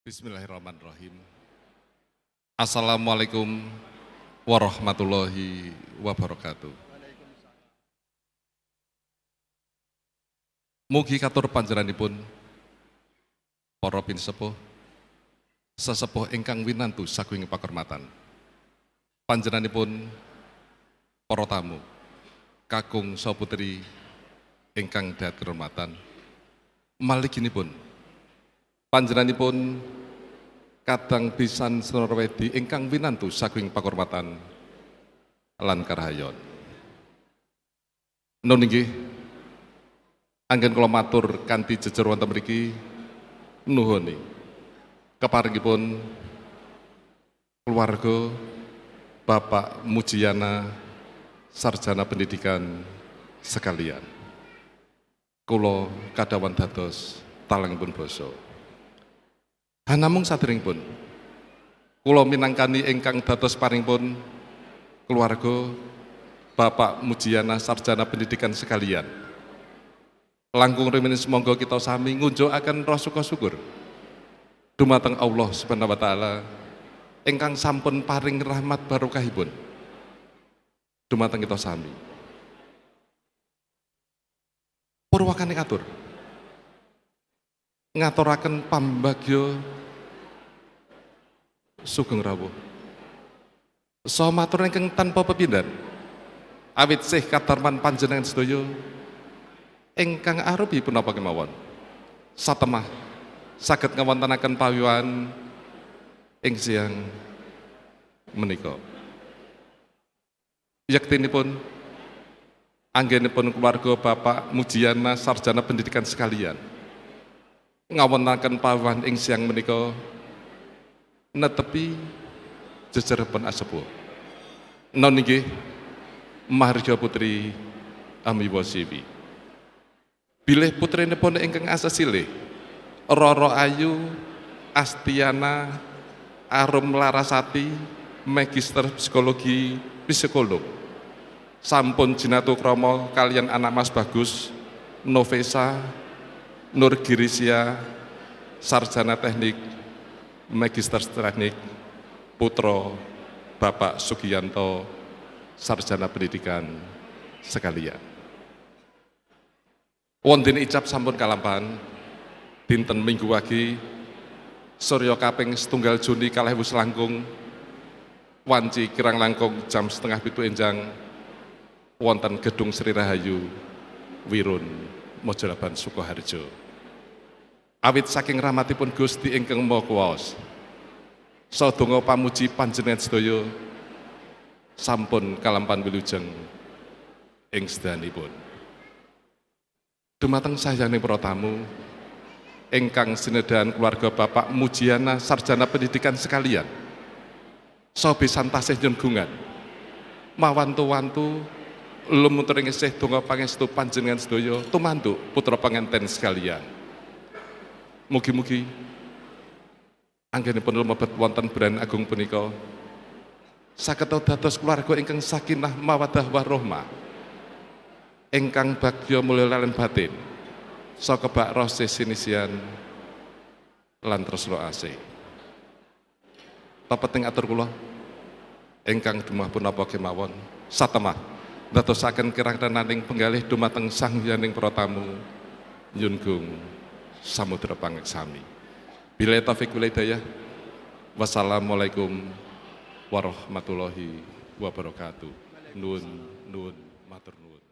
Bismillahirrahmanirrahim. Assalamualaikum warahmatullahi wabarakatuh. Mugi katur panjenenganipun para pinsepuh, sesepuh ingkang winantu saking pakurmatan. Panjenenganipun para tamu, kakung saha putri ingkang dahat kehormatan. Maliginipun panjenenganipun kadang pisan Senarwedi ingkang winantu saking pakurmatan lan karahayon. Nun inggih anggen kula matur kanthi jejer wonten mriki nuhuni keparingipun keluarga Bapak Mujiyana sarjana pendidikan sekalian. Kula kadhawan dados talengipun basa. Hanamung saderengipun kula minangkani ingkang dados paringipun keluarga Bapak Mujiyana sarjana pendidikan sekalian. Langkung rumiyin semonggo kita sami ngunjukaken rasa syukur dumateng Allah Subhanahu wa taala ingkang sampun paring rahmat barokahipun dumateng kita sami. Purwakane atur ngaturaken pambagya sugeng rawuh saha matur ingkang tanpa pepindhan awit sih kadarman panjenengan sedaya ingkang arupi punapa kemawon satemah saged ngawontenaken pawiwan ing siang menika. Yektinipun anggenipun keluarga Bapak Mujiyana sarjana pendidikan sekalian ngawontenaken pawiwan ing siang menika netepi jejeripun asepuh. Non inggih Maharja Putri Amiwasiwi. Bilih putrinipun ingkang asesilih Roro Ayu Astiana Arum Larasati Magister Psikologi Psikolog sampun jinatu krama kalian anak Mas Bagus Novesa Nur Girisya sarjana teknik Magister teknik putra Bapak Sugiyanto sarjana pendidikan sekalian. Wonten icap sampun kalampahan dinten Minggu wagi Surya kaping 1 Juni 2000 langkung wanci kirang langkung jam 6:30 enjang wonten Gedung Sri Rahayu Wirun Mojolaban Sukoharjo. Awit saking rahmatipun Gusti ingkang Maha Kuwasa sadonga pamuji panjenengan sedaya sampun kalampahan wilujeng ing sedayanipun. Dumateng sayaning para tamu ingkang sinedahan keluarga Bapak Mujiyana sarjana pendidikan sekalian saha pisan tasih nyunggungan mawantu-wantu lumuturing isih donga pangestu panjenengan sedaya tumantuk putra panganten sekalian. Mugi-mugi anggenipun lumebet wonten Bulan Agung punika saged dados keluarga ingkang sakinah mawaddah warahmah ingkang bagya mulya lan batin saka kebak roh sinisian lan tresna asih. Pepeting atur kula ingkang dumah punapa kemawon satemah ndadosaken kirang-kiraning penggalih dumateng sang hyaning para tamu nyunggung samudra pangeksami. Bila taufik wal hidayah. Wassalamualaikum warahmatullahi wabarakatuh. Nuwun matur nuwun.